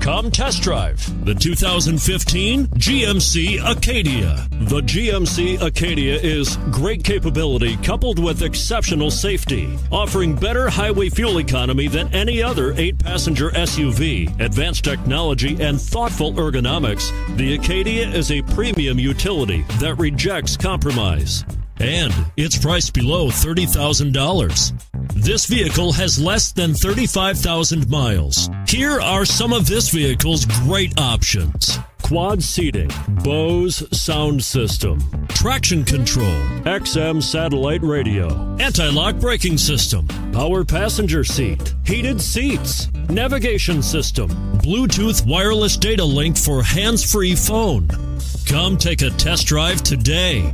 Come test drive the 2015 GMC Acadia. The GMC Acadia is great capability coupled with exceptional safety, offering better highway fuel economy than any other 8-passenger SUV. Advanced technology and thoughtful ergonomics, the Acadia is a premium utility that rejects compromise. And it's priced below $30,000. This vehicle has less than 35,000 miles. Here are some of this vehicle's great options: quad seating, Bose sound system, traction control, XM satellite radio, anti-lock braking system, power passenger seat, heated seats, navigation system, Bluetooth wireless data link for hands-free phone. Come take a test drive today.